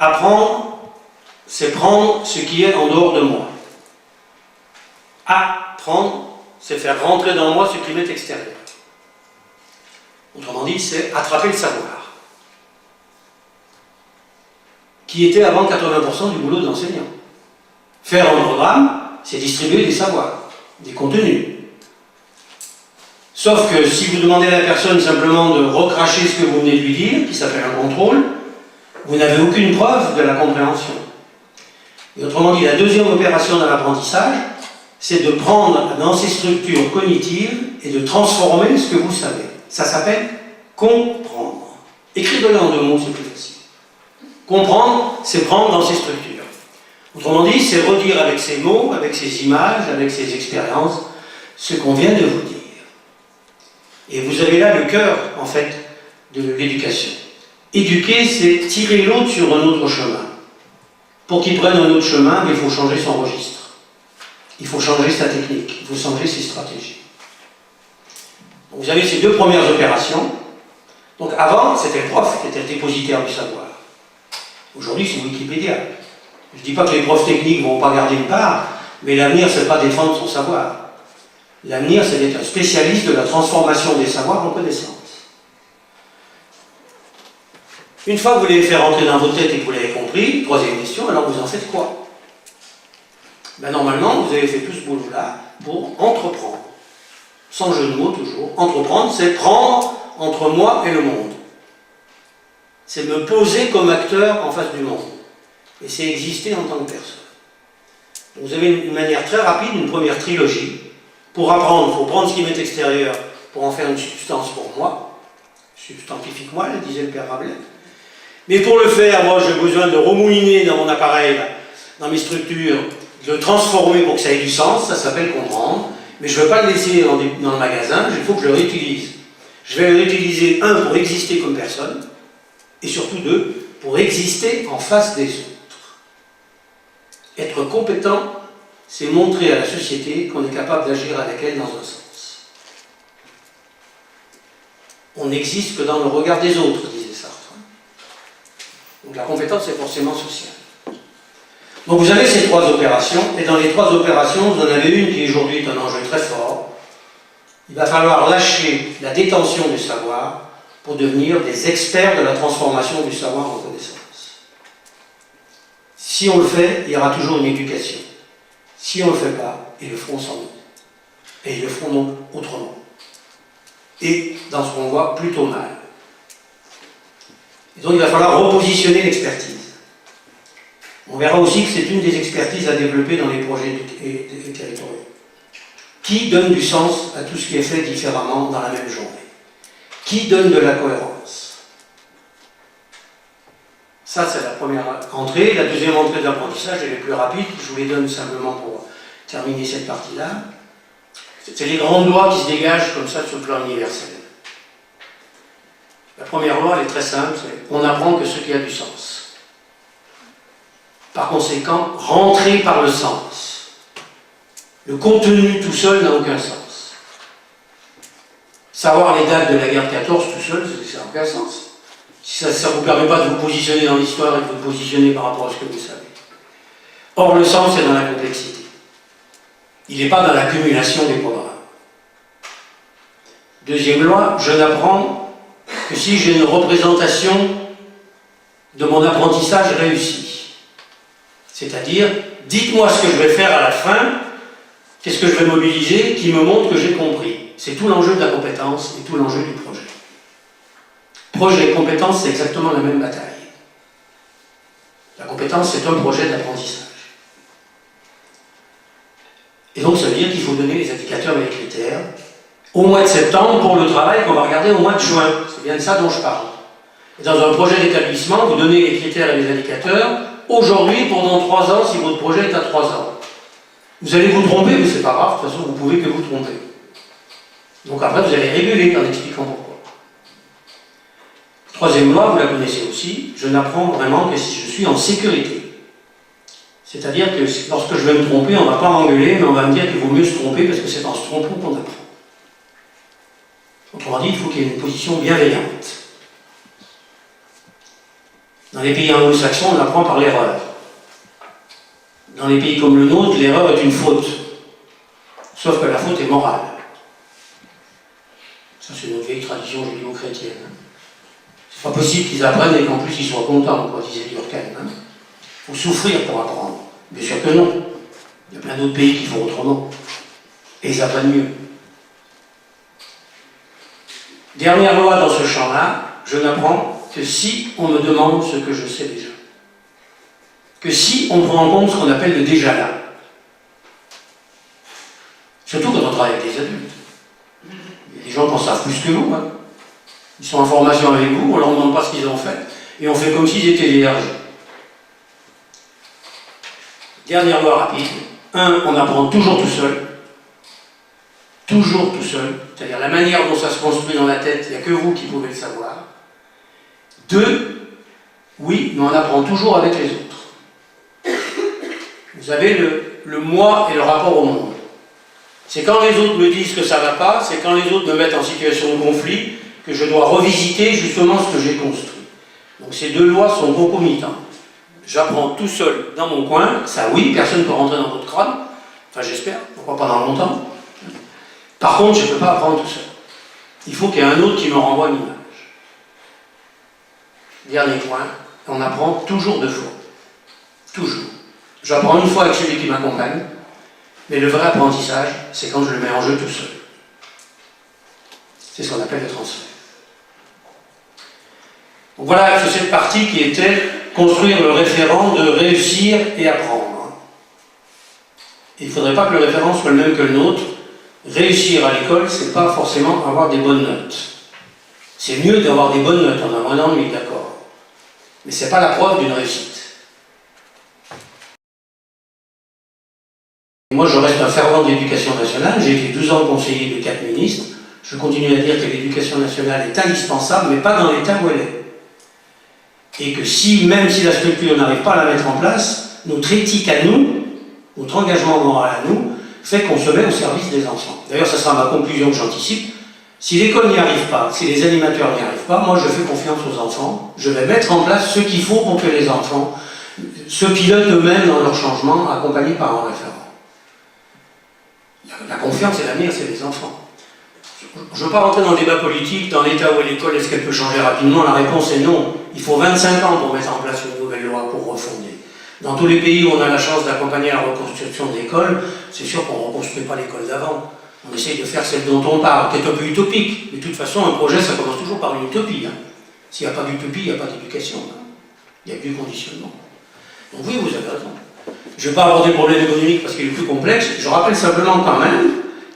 Apprendre, c'est prendre ce qui est en dehors de moi. Apprendre, c'est faire rentrer dans moi ce qui m'est extérieur. Autrement dit, c'est attraper le savoir, qui était avant 80% du boulot de l'enseignant. Faire un programme, c'est distribuer des savoirs, des contenus. Sauf que si vous demandez à la personne simplement de recracher ce que vous venez de lui dire, qui s'appelle un contrôle, vous n'avez aucune preuve de la compréhension. Et autrement dit, la deuxième opération de l'apprentissage, c'est de prendre dans ces structures cognitives et de transformer ce que vous savez. Ça s'appelle comprendre. Écrivez-le en 2 mots, c'est plus facile. Comprendre, c'est prendre dans ces structures. Autrement dit, c'est redire avec ces mots, avec ces images, avec ces expériences, ce qu'on vient de vous dire. Et vous avez là le cœur, en fait, de l'éducation. Éduquer, c'est tirer l'autre sur un autre chemin. Pour qu'il prenne un autre chemin, il faut changer son registre. Il faut changer sa technique, il faut changer ses stratégies. Donc vous avez ces 2 premières opérations. Donc avant, c'était le prof qui était le dépositaire du savoir. Aujourd'hui, c'est Wikipédia. Je ne dis pas que les profs techniques ne vont pas garder une part, mais l'avenir, ce n'est pas défendre son savoir. L'avenir, c'est d'être un spécialiste de la transformation des savoirs en connaissances. Une fois que vous l'avez fait rentrer dans votre tête et que vous l'avez compris, 3e question, alors vous en faites quoi? Ben normalement, vous avez fait tout ce boulot-là pour entreprendre. Sans jeu de mots toujours. Entreprendre, c'est prendre entre moi et le monde. C'est me poser comme acteur en face du monde. Et c'est exister en tant que personne. Vous avez une manière très rapide, une première trilogie. Pour apprendre, il faut prendre ce qui m'est extérieur pour en faire une substance pour moi. Substantifique moi, le disait le père Rabelais. Mais pour le faire, moi j'ai besoin de remouliner dans mon appareil, dans mes structures, de le transformer pour que ça ait du sens, ça s'appelle comprendre. Mais je ne veux pas le laisser dans le magasin, il faut que je le réutilise. Je vais le réutiliser, 1, pour exister comme personne, et surtout 2, pour exister en face des autres. Être compétent, c'est montrer à la société qu'on est capable d'agir avec elle dans un sens. On n'existe que dans le regard des autres, disait Sartre. Donc la compétence est forcément sociale. Donc vous avez ces 3 opérations, et dans les 3 opérations, vous en avez une qui aujourd'hui est un enjeu très fort. Il va falloir lâcher la détention du savoir pour devenir des experts de la transformation du savoir en connaissance. Si on le fait, il y aura toujours une éducation. Si on ne le fait pas, ils le feront sans nous. Et ils le feront donc autrement. Et dans ce qu'on voit, plutôt mal. Et donc il va falloir repositionner l'expertise. On verra aussi que c'est une des expertises à développer dans les projets territoriaux. Qui donne du sens à tout ce qui est fait différemment dans la même journée? Qui donne de la cohérence? Ça, c'est la première entrée. La deuxième entrée de l'apprentissage, elle est plus rapide. Je vous les donne simplement pour terminer cette partie-là. C'est les grandes lois qui se dégagent comme ça sur le plan universel. La première loi, elle est très simple, c'est on n'apprend que ce qui a du sens. Par conséquent, rentrer par le sens. Le contenu tout seul n'a aucun sens. Savoir les dates de la guerre de 14 tout seul, ça n'a aucun sens. Si ça ne vous permet pas de vous positionner dans l'histoire et de vous positionner par rapport à ce que vous savez. Or, le sens est dans la complexité. Il n'est pas dans l'accumulation des programmes. Deuxième loi, je n'apprends que si j'ai une représentation de mon apprentissage réussi. C'est-à-dire, dites-moi ce que je vais faire à la fin, qu'est-ce que je vais mobiliser, qui me montre que j'ai compris. C'est tout l'enjeu de la compétence et tout l'enjeu du projet. Projet et compétence, c'est exactement la même bataille. La compétence, c'est un projet d'apprentissage. Et donc, ça veut dire qu'il faut donner les indicateurs et les critères au mois de septembre pour le travail qu'on va regarder au mois de juin. C'est bien de ça dont je parle. Et dans un projet d'établissement, vous donnez les critères et les indicateurs aujourd'hui pour dans 3 ans, si votre projet est à 3 ans. Vous allez vous tromper, mais c'est pas grave, de toute façon, vous pouvez que vous tromper. Donc après, vous allez réguler en expliquant pourquoi. Troisième loi, vous la connaissez aussi, je n'apprends vraiment que si je suis en sécurité. C'est-à-dire que lorsque je vais me tromper, on ne va pas m'engueuler, mais on va me dire qu'il vaut mieux se tromper parce que c'est en se trompant qu'on apprend. Autrement dit, il faut qu'il y ait une position bienveillante. Dans les pays anglo-saxons, on apprend par l'erreur. Dans les pays comme le nôtre, l'erreur est une faute. Sauf que la faute est morale. Ça, c'est une vieille tradition judéo-chrétienne. C'est pas possible qu'ils apprennent et qu'en plus ils soient contents, quoi, disait Durkheim. Il faut souffrir pour apprendre. Bien sûr que non. Il y a plein d'autres pays qui font autrement. Et ils apprennent mieux. Dernière loi dans ce champ-là, je n'apprends que si on me demande ce que je sais déjà. Que si on prend en compte ce qu'on appelle le déjà là. Surtout quand on travaille avec des adultes. Il y a des gens qui en savent plus que vous. Ils sont en formation avec vous, on ne leur demande pas ce qu'ils ont fait, et on fait comme s'ils étaient vierges. Dernière loi rapide. 1, on apprend toujours tout seul. Toujours tout seul. C'est-à-dire la manière dont ça se construit dans la tête, il n'y a que vous qui pouvez le savoir. 2, oui, mais on apprend toujours avec les autres. Vous avez le moi et le rapport au monde. C'est quand les autres me disent que ça ne va pas, c'est quand les autres me mettent en situation de conflit, que je dois revisiter justement ce que j'ai construit. Donc ces deux lois sont concomitantes. J'apprends tout seul dans mon coin, ça oui, personne ne peut rentrer dans votre crâne, enfin j'espère, pourquoi pas dans longtemps. Par contre, je ne peux pas apprendre tout seul. Il faut qu'il y ait un autre qui me renvoie une image. Dernier point, on apprend toujours deux fois. Toujours. J'apprends une fois avec celui qui m'accompagne, mais le vrai apprentissage, c'est quand je le mets en jeu tout seul. C'est ce qu'on appelle le transfert. Donc voilà cette partie qui était construire le référent de réussir et apprendre. Il ne faudrait pas que le référent soit le même que le nôtre. Réussir à l'école, c'est pas forcément avoir des bonnes notes. C'est mieux d'avoir des bonnes notes, on a moins d'ennuis, d'accord. Mais c'est pas la preuve d'une réussite. Moi, je reste un fervent de l'éducation nationale. J'ai été 12 ans conseiller de 4 ministres. Je continue à dire que l'éducation nationale est indispensable, mais pas dans l'état où elle est. Et que si, même si la structure n'arrive pas à la mettre en place, notre éthique à nous, notre engagement moral à nous, fait qu'on se met au service des enfants. D'ailleurs, ça sera ma conclusion que j'anticipe. Si l'école n'y arrive pas, si les animateurs n'y arrivent pas, moi je fais confiance aux enfants. Je vais mettre en place ce qu'il faut pour que les enfants se pilotent eux-mêmes dans leur changement, accompagnés par un référent. La confiance et l'avenir, c'est les enfants. Je ne veux pas rentrer dans le débat politique, dans l'état où est l'école, est-ce qu'elle peut changer rapidement? La réponse est non. Il faut 25 ans pour mettre en place une nouvelle loi, pour refonder. Dans tous les pays où on a la chance d'accompagner la reconstruction de l'école, c'est sûr qu'on ne reconstruit pas l'école d'avant. On essaye de faire celle dont on parle, qui est un peu utopique. Mais de toute façon, un projet, ça commence toujours par une utopie. S'il n'y a pas d'utopie, il n'y a pas d'éducation. Il n'y a que du conditionnement. Donc oui, vous avez raison. Je ne vais pas aborder le problème économique parce qu'il est plus complexe. Je rappelle simplement quand même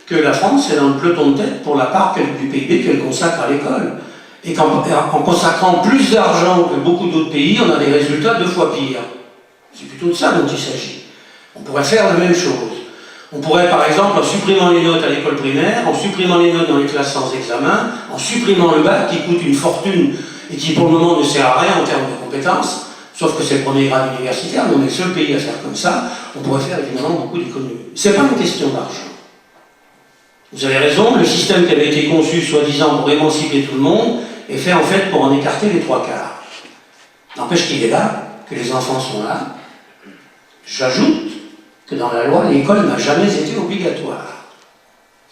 que la France est dans le peloton de tête pour la part du PIB qu'elle consacre à l'école. Et qu'en consacrant plus d'argent que beaucoup d'autres pays, on a des résultats 2 fois pires. C'est plutôt de ça dont il s'agit. On pourrait faire la même chose. On pourrait, par exemple, en supprimant les notes à l'école primaire, en supprimant les notes dans les classes sans examen, en supprimant le bac qui coûte une fortune et qui, pour le moment, ne sert à rien en termes de compétences, sauf que c'est le premier grade universitaire, mais on est le seul pays à faire comme ça, on pourrait faire évidemment beaucoup d'économies. C'est pas une question d'argent. Vous avez raison, le système qui avait été conçu, soi-disant, pour émanciper tout le monde, est fait en fait pour en écarter les 3 quarts. N'empêche qu'il est là, que les enfants sont là. J'ajoute que dans la loi, l'école n'a jamais été obligatoire.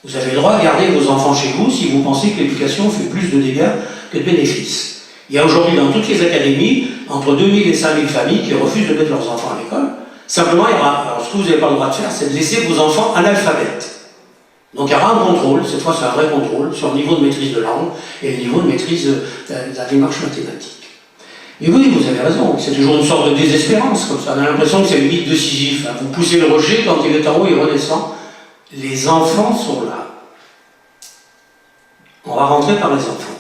Vous avez le droit de garder vos enfants chez vous si vous pensez que l'éducation fait plus de dégâts que de bénéfices. Il y a aujourd'hui dans toutes les académies entre 2000 et 5000 familles qui refusent de mettre leurs enfants à l'école. Simplement, alors, ce que vous n'avez pas le droit de faire, c'est de laisser vos enfants analphabètes. Donc il y aura un contrôle, cette fois c'est un vrai contrôle, sur le niveau de maîtrise de langue et le niveau de maîtrise de la démarche mathématique. Et oui, vous avez raison, c'est toujours une sorte de désespérance comme ça. On a l'impression que c'est le mythe de Sisyphe. Vous poussez le rocher, quand il est en haut, il redescend. Les enfants sont là. On va rentrer par les enfants.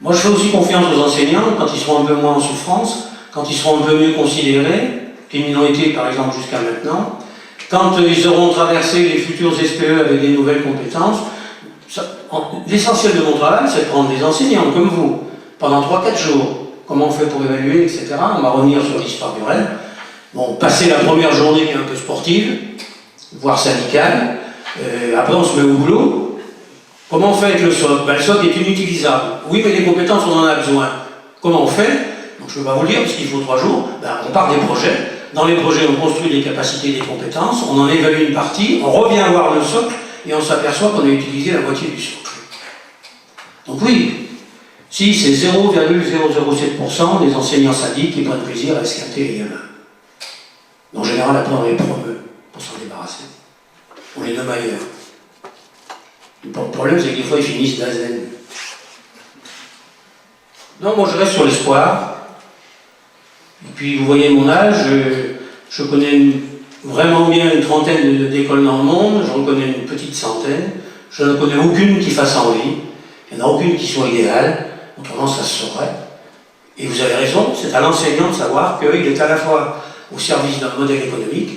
Moi, je fais aussi confiance aux enseignants quand ils seront un peu moins en souffrance, quand ils seront un peu mieux considérés, qu'ils l'ont été par exemple jusqu'à maintenant, quand ils auront traversé les futurs SPE avec des nouvelles compétences. L'essentiel de mon travail, c'est de prendre des enseignants comme vous, pendant 3-4 jours. Comment on fait pour évaluer, etc. On va revenir sur l'histoire du rêve. Bon, passer la première journée qui est un peu sportive, voire syndicale, après on se met au boulot. Comment on fait avec le SOC? Le SOC est inutilisable. Oui, mais les compétences, on en a besoin. Comment on fait? Donc je ne peux pas vous le dire parce qu'il faut 3 jours. Ben, on part des projets. Dans les projets, on construit des capacités, des compétences, on en évalue une partie, on revient voir le socle et on s'aperçoit qu'on a utilisé la moitié du socle. Donc oui, si c'est 0,007% des enseignants syndics qui prennent plaisir à escarter les gamins. En général, après, on les promeut pour s'en débarrasser. On les nomme ailleurs. Le problème, c'est que des fois, ils finissent d'Azen. Non, moi, je reste sur l'espoir. Et puis, vous voyez mon âge, je connais vraiment bien une trentaine d'écoles dans le monde, j'en connais une petite centaine. Je ne connais aucune qui fasse envie. Il n'y en a aucune qui soit idéale. Autrement, ça se saurait. Et vous avez raison, c'est à l'enseignant de savoir qu'il est à la fois au service d'un modèle économique,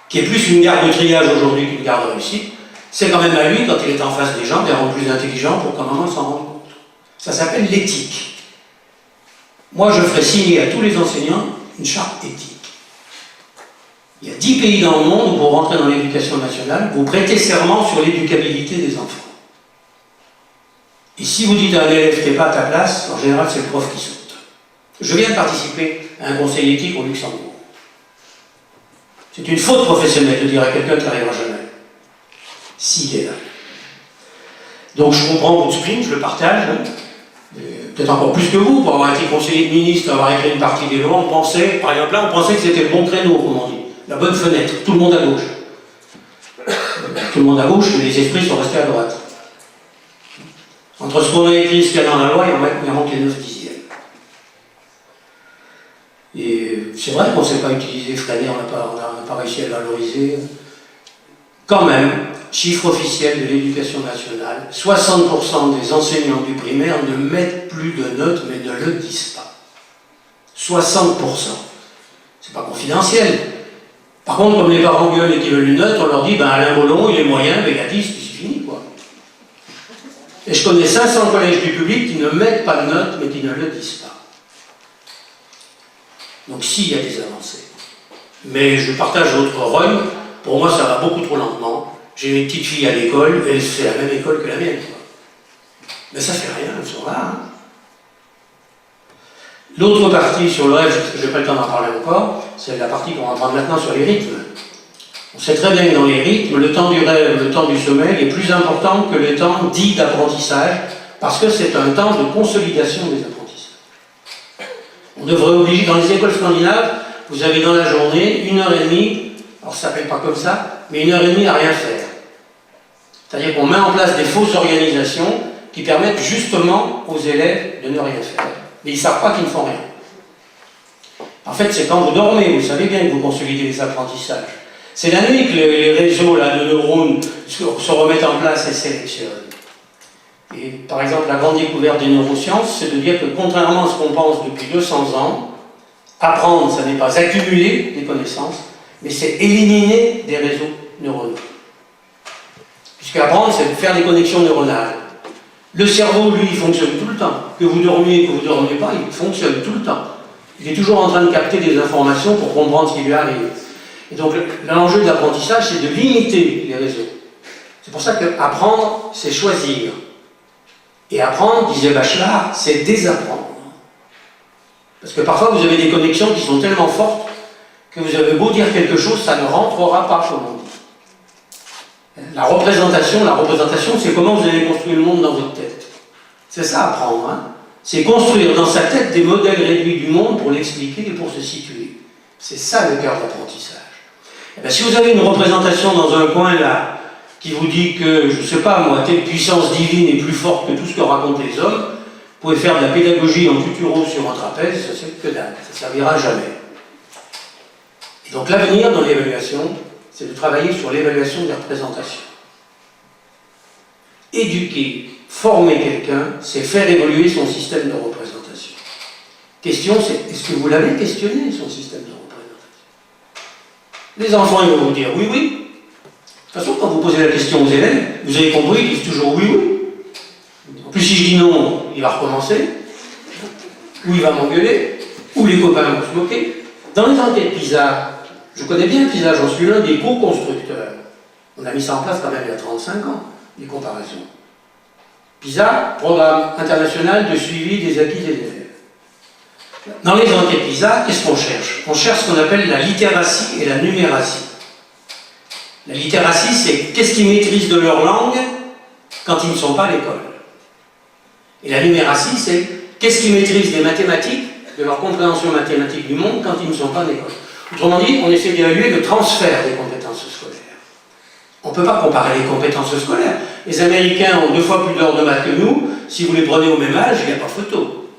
qui est plus une garde de triage aujourd'hui qu'une garde de réussite. C'est quand même à lui, quand il est en face des gens, de les rendre plus intelligents pour qu'à un moment ils s'en rendent compte. Ça s'appelle l'éthique. Moi, je ferai signer à tous les enseignants une charte éthique. Il y a 10 pays dans le monde où, pour rentrer dans l'éducation nationale, vous prêtez serment sur l'éducabilité des enfants. Et si vous dites à un élève qui n'est pas à ta place, en général, c'est le prof qui saute. Je viens de participer à un conseil éthique au Luxembourg. C'est une faute professionnelle de dire à quelqu'un qui n'arrivera jamais. S'il est là. Donc je comprends votre sprint, je le partage. Peut-être encore plus que vous, pour avoir été conseiller de ministre, avoir écrit une partie des lois, on pensait, par exemple là, on pensait que c'était le bon créneau, comme on dit. La bonne fenêtre, tout le monde à gauche. Tout le monde à gauche, mais les esprits sont restés à droite. Entre ce qu'on a écrit et ce qu'il y a dans la loi, il en manque les 9 dixièmes. Et c'est vrai qu'on ne sait pas utiliser Freinet, on n'a pas réussi à le valoriser. Quand même, chiffre officiel de l'éducation nationale, 60% des enseignants du primaire ne mettent plus de notes, mais ne le disent pas. 60%. C'est pas confidentiel. Par contre, comme les parents gueulent et qu'ils veulent une note, on leur dit, ben Alain Bollon, il est moyen, mais il a 10, puis c'est fini, quoi. Et je connais 500 collèges du public qui ne mettent pas de notes, mais qui ne le disent pas. Donc si, il y a des avancées. Mais je partage votre rogne. Pour moi, ça va beaucoup trop lentement. J'ai une petite fille à l'école, elle fait la même école que la mienne, quoi. Mais ça fait rien, elles sont là. Hein. L'autre partie sur le rêve, je n'ai pas le temps d'en parler encore, c'est la partie qu'on va prendre maintenant sur les rythmes. On sait très bien que dans les rythmes, le temps du rêve, le temps du sommeil est plus important que le temps dit d'apprentissage, parce que c'est un temps de consolidation des apprentissages. On devrait obliger, dans les écoles scandinaves, vous avez dans la journée 1h30, alors ça ne s'appelle pas comme ça, mais 1h30 à rien faire. C'est-à-dire qu'on met en place des fausses organisations qui permettent justement aux élèves de ne rien faire. Mais ils ne savent pas qu'ils ne font rien. En fait, c'est quand vous dormez, vous savez bien que vous consolidez les apprentissages. C'est la nuit que les réseaux là, de neurones se remettent en place et sélectionnent. Et par exemple, la grande découverte des neurosciences, c'est de dire que contrairement à ce qu'on pense depuis 200 ans, apprendre, ça n'est pas accumuler des connaissances, mais c'est éliminer des réseaux neuronaux. Puisque apprendre, c'est faire des connexions neuronales. Le cerveau, lui, il fonctionne tout le temps. Que vous dormiez, que vous ne dormiez pas, il fonctionne tout le temps. Il est toujours en train de capter des informations pour comprendre ce qui lui arrive. Et donc, l'enjeu de l'apprentissage, c'est de limiter les réseaux. C'est pour ça qu'apprendre, c'est choisir. Et apprendre, disait Bachelard, c'est désapprendre. Parce que parfois, vous avez des connexions qui sont tellement fortes que vous avez beau dire quelque chose, ça ne rentrera pas, comme on dit. La représentation, c'est comment vous allez construire le monde dans votre tête. C'est ça, apprendre. Hein. C'est construire dans sa tête des modèles réduits du monde pour l'expliquer et pour se situer. C'est ça le cœur de l'apprentissage. Et bien, si vous avez une représentation dans un coin là, qui vous dit que, je ne sais pas moi, telle puissance divine est plus forte que tout ce que racontent les hommes, vous pouvez faire de la pédagogie en tuturo sur un trapèze, ça c'est que dalle, ça ne servira jamais. Et donc l'avenir dans l'évaluation, c'est de travailler sur l'évaluation des représentations. Éduquer, former quelqu'un, c'est faire évoluer son système de représentation. Question, c'est est-ce que vous l'avez questionné, son système de représentation? Les enfants, ils vont vous dire oui, oui. De toute façon, quand vous posez la question aux élèves, vous avez compris, ils disent toujours oui, oui. En plus, si je dis non, il va recommencer, ou il va m'engueuler, ou les copains vont se moquer. Dans les enquêtes PISA, je connais bien PISA, j'en suis l'un des co-constructeurs. On a mis ça en place quand même il y a 35 ans, les comparaisons. PISA, Programme international de suivi des acquis des élèves. Dans les enquêtes PISA, qu'est-ce qu'on cherche? On cherche ce qu'on appelle la littératie et la numératie. La littératie, c'est qu'est-ce qu'ils maîtrisent de leur langue quand ils ne sont pas à l'école. Et la numératie, c'est qu'est-ce qu'ils maîtrisent des mathématiques, de leur compréhension mathématique du monde quand ils ne sont pas à l'école. Autrement dit, on essaie d'évaluer le transfert des compétences scolaires. On ne peut pas comparer les compétences scolaires. Les Américains ont 2 fois plus d'heures de maths que nous. Si vous les prenez au même âge, il n'y a pas photo.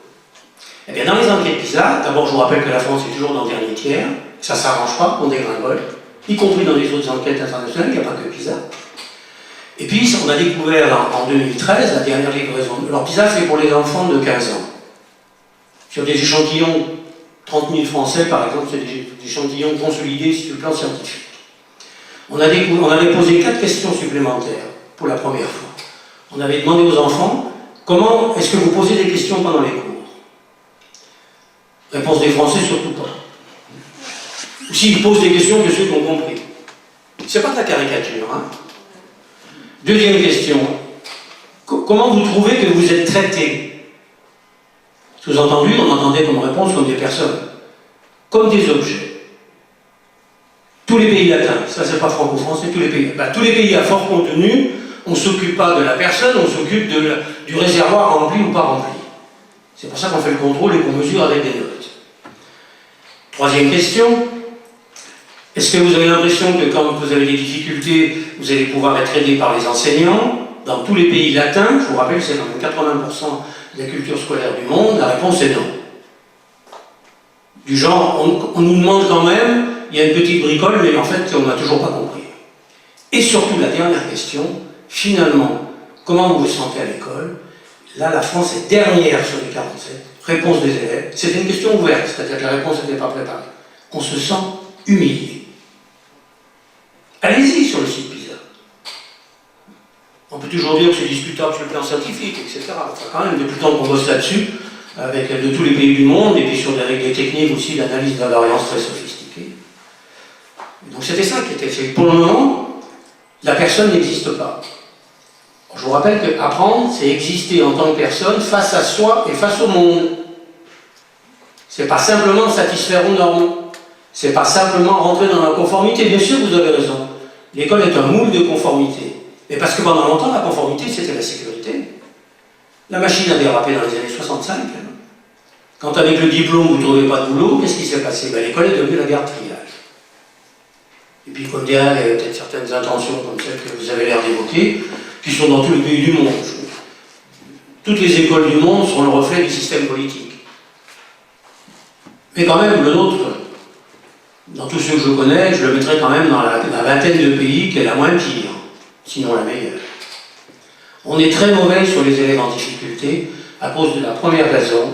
Eh bien, dans les enquêtes PISA, d'abord, je vous rappelle que la France est toujours dans le dernier tiers. Ça ne s'arrange pas, on dégringole. Y compris dans les autres enquêtes internationales, il n'y a pas que PISA. Et puis, on a découvert en 2013, la dernière livraison. Alors, PISA, c'est pour les enfants de 15 ans. Sur des échantillons, 30 000 Français, par exemple, c'est des échantillons consolidés sur le plan scientifique. On avait posé 4 questions supplémentaires pour la première fois. On avait demandé aux enfants, comment est-ce que vous posez des questions pendant les cours? Réponse des Français, surtout pas. Ou s'ils posent des questions, que ceux qui ont compris. C'est pas de la caricature, hein. Deuxième question. Comment vous trouvez que vous êtes traité? Sous-entendu, on entendait comme réponse comme des personnes, comme des objets. Tous les pays latins, ça c'est pas franco-français, tous les pays. Tous les pays à fort contenu, on ne s'occupe pas de la personne, on s'occupe du réservoir rempli ou pas rempli. C'est pour ça qu'on fait le contrôle et qu'on mesure avec des notes. Troisième question. Est-ce que vous avez l'impression que quand vous avez des difficultés, vous allez pouvoir être aidé par les enseignants? Dans tous les pays latins, je vous rappelle, c'est quand même 80% de la culture scolaire du monde, la réponse est non. Du genre, on nous demande quand même, il y a une petite bricole, mais en fait, on n'a toujours pas compris. Et surtout, la dernière question, finalement, comment vous vous sentez à l'école? Là, la France est dernière sur les 47. Réponse des élèves. C'était une question ouverte, c'est-à-dire que la réponse n'était pas préparée. On se sent humilié. Allez-y sur le site PISA. On peut toujours dire que c'est discutable sur le plan scientifique, etc. Enfin, quand même, depuis le temps qu'on bosse là-dessus, avec de tous les pays du monde, et puis avec des techniques aussi d'analyse d'invariance très sophistiquées. Donc c'était ça qui était fait. Pour le moment, la personne n'existe pas. Je vous rappelle qu'apprendre, c'est exister en tant que personne face à soi et face au monde. C'est pas simplement satisfaire aux normes. C'est pas simplement rentrer dans la conformité. Bien sûr, vous avez raison. L'école est un moule de conformité. Mais parce que pendant longtemps, la conformité, c'était la sécurité. La machine a dérapé dans les années 65. Quand avec le diplôme, vous ne trouvez pas de boulot, qu'est-ce qui s'est passé? L'école est devenue la gare de triage. Et puis, comme dirait, il y a peut-être certaines intentions comme celles que vous avez l'air d'évoquer, qui sont dans tous les pays du monde. Toutes les écoles du monde sont le reflet du système politique. Mais quand même, le nôtre, dans tous ceux que je connais, je le mettrais quand même dans la vingtaine de pays qui est la moins pire, sinon la meilleure. On est très mauvais sur les élèves en difficulté à cause de la première raison.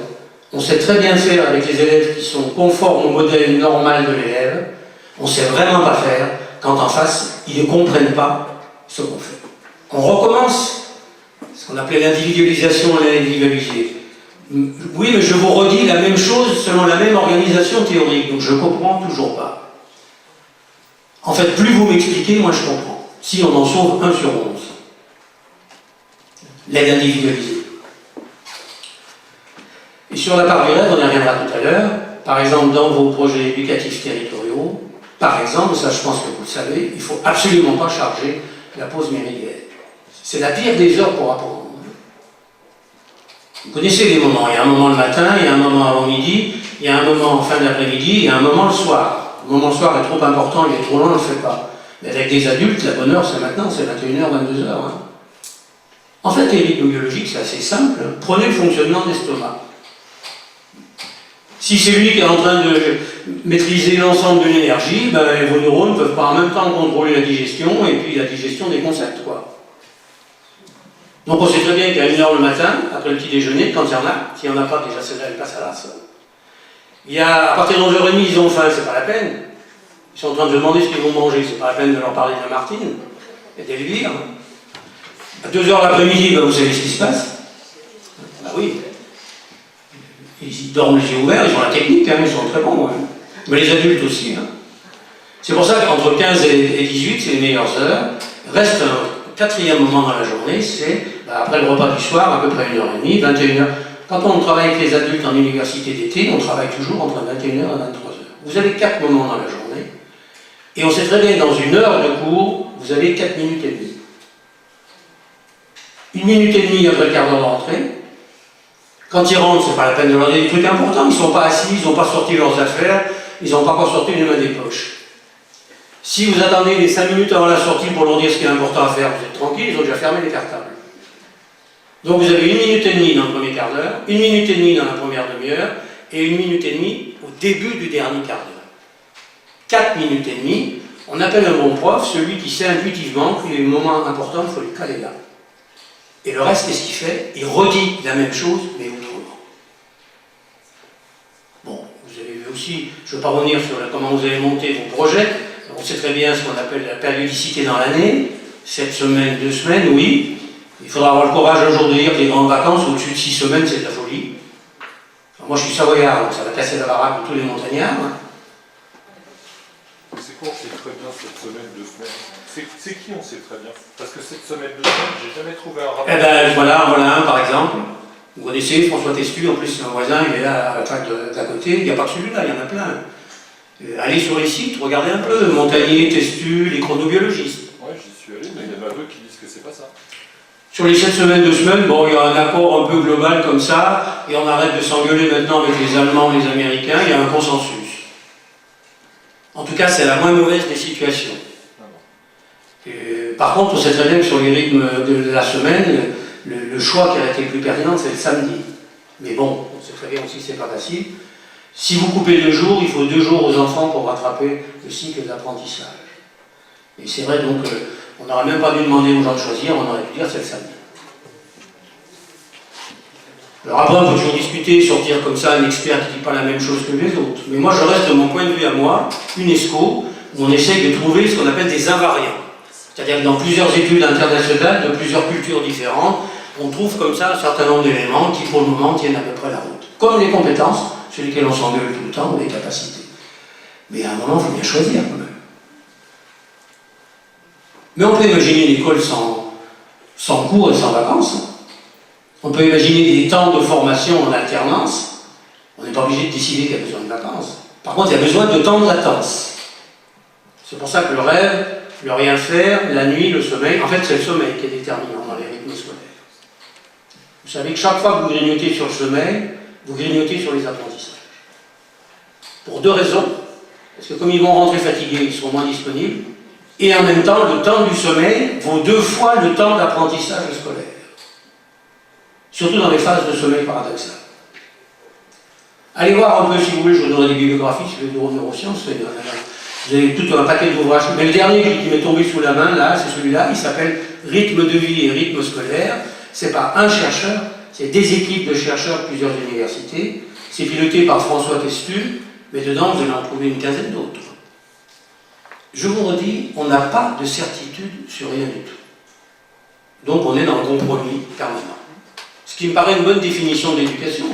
On sait très bien faire avec les élèves qui sont conformes au modèle normal de l'élève. On ne sait vraiment pas faire quand en face, ils ne comprennent pas ce qu'on fait. On recommence ce qu'on appelait l'individualisation et l'individualisé. Oui, mais je vous redis la même chose selon la même organisation théorique, donc je ne comprends toujours pas. En fait, plus vous m'expliquez, moi je comprends. Si on en sauve 1 sur 11. L'aide individualisée. Et sur la part du rêve, on y reviendra tout à l'heure. Par exemple, dans vos projets éducatifs territoriaux, par exemple, ça je pense que vous le savez, il ne faut absolument pas charger la pause méridienne. C'est la pire des heures pour apprendre. Vous connaissez les moments, il y a un moment le matin, il y a un moment avant midi, il y a un moment en fin d'après-midi, il y a un moment le soir. Le moment le soir est trop important, il est trop long, on ne le fait pas. Mais avec des adultes, la bonne heure c'est maintenant, c'est 21h, 22h. Hein. En fait, les rythmes biologiques, c'est assez simple. Prenez le fonctionnement de l'estomac. Si c'est lui qui est en train de maîtriser l'ensemble de l'énergie, vos neurones ne peuvent pas en même temps contrôler la digestion et puis la digestion des concepts, quoi. Donc on sait très bien qu'à 1h le matin, après le petit déjeuner, quand il y en a, s'il n'y en a pas, déjà celle-là, elle passe à l'as. Il y a, à partir de 11h30, ils ont faim, c'est pas la peine. Ils sont en train de demander ce qu'ils vont manger, c'est pas la peine de leur parler de la Martine et d'Elvire. À 2h l'après-midi, vous savez ce qui se passe? Oui. Ils dorment les yeux ouverts, ils ont la technique, hein, ils sont très bons. Hein. Mais les adultes aussi. Hein. C'est pour ça qu'entre 15 et 18, c'est les meilleures heures. Reste un 4e moment dans la journée, c'est après le repas du soir, à peu près 1h30, 21h. Quand on travaille avec les adultes en université d'été, on travaille toujours entre 21h et 23h. Vous avez 4 moments dans la journée, et on sait très bien que dans une heure de cours, vous avez 4 minutes et demie. 1 minute et demie après le quart d'heure de rentrée. Quand ils rentrent, c'est pas la peine de leur dire des trucs importants, ils ne sont pas assis, ils n'ont pas sorti leurs affaires, ils n'ont pas encore sorti les mains des poches. Si vous attendez les 5 minutes avant la sortie pour leur dire ce qui est important à faire, vous êtes tranquille, ils ont déjà fermé les cartables. Donc vous avez 1 minute et demie dans le premier quart d'heure, 1 minute et demie dans la première demi-heure, et 1 minute et demie au début du dernier quart d'heure. 4 minutes et demie, on appelle un bon prof celui qui sait intuitivement que les moments importants, il faut les caler là. Et le reste, qu'est-ce qu'il fait? Il redit la même chose, mais autrement. Bon, vous avez vu aussi, je ne veux pas revenir sur comment vous avez monté vos projets. On sait très bien ce qu'on appelle la périodicité dans l'année. 7 semaines, 2 semaines, oui. Il faudra avoir le courage un jour de dire que les grandes vacances, au-dessus de 6 semaines, c'est de la folie. Alors moi, je suis savoyard, donc ça va casser la baraque de tous les montagnards. Hein. C'est quoi, on sait très bien cette semaine, 2 semaines? C'est qui on sait très bien? Parce que cette semaine, 2 semaines, j'ai jamais trouvé un rapport. Eh bien, voilà un par exemple. Vous connaissez François Testu, en plus c'est un voisin, il est là à la fac d'à côté. Il n'y a pas que celui-là, il y en a plein. Allez sur les sites, regardez un peu. Montagnier, Testu, les chronobiologistes. Oui, j'y suis allé, mais il y en a d'autres qui disent que c'est pas ça. Sur les 7 semaines, 2 semaines, bon, il y a un accord un peu global comme ça, et on arrête de s'engueuler maintenant avec les Allemands et les Américains, il y a un consensus. En tout cas, c'est la moins mauvaise des situations. Par contre, on sait très bien que sur les rythmes de la semaine, le choix qui a été le plus pertinent, c'est le samedi. Mais bon, on sait très bien aussi que c'est pas facile. Si vous coupez 2 jours, il faut 2 jours aux enfants pour rattraper le cycle d'apprentissage. Et c'est vrai donc, on n'aurait même pas dû demander aux gens de choisir, on aurait dû dire c'est le samedi. Alors après, on peut toujours discuter, sortir comme ça un expert qui ne dit pas la même chose que les autres. Mais moi, je reste de mon point de vue à moi, UNESCO, où on essaye de trouver ce qu'on appelle des invariants. C'est-à-dire que dans plusieurs études internationales, de plusieurs cultures différentes, on trouve comme ça un certain nombre d'éléments qui, pour le moment, tiennent à peu près la route. Comme les compétences, sur lesquelles on s'engueule tout le temps, ou les capacités. Mais à un moment, il faut bien choisir quand même. Mais on peut imaginer une école sans cours et sans vacances. On peut imaginer des temps de formation en alternance. On n'est pas obligé de décider qu'il y a besoin de vacances. Par contre, il y a besoin de temps de latence. C'est pour ça que le rêve, le rien faire, la nuit, le sommeil, en fait c'est le sommeil qui est déterminant dans les rythmes scolaires. Vous savez que chaque fois que vous grignotez sur le sommeil, vous grignotez sur les apprentissages. Pour 2 raisons. Parce que comme ils vont rentrer fatigués, ils seront moins disponibles. Et en même temps, le temps du sommeil vaut 2 fois le temps d'apprentissage scolaire. Surtout dans les phases de sommeil paradoxal. Allez voir un peu, si vous voulez, je vous donnerai des bibliographies sur les neurosciences. Vous avez tout un paquet d'ouvrages. Mais le dernier qui m'est tombé sous la main, là, c'est celui-là. Il s'appelle Rythme de vie et rythme scolaire. C'est pas un chercheur, c'est des équipes de chercheurs de plusieurs universités. C'est piloté par François Testu, mais dedans, vous allez en trouver une quinzaine d'autres. Je vous redis, on n'a pas de certitude sur rien du tout. Donc on est dans le compromis permanent. Ce qui me paraît une bonne définition de l'éducation.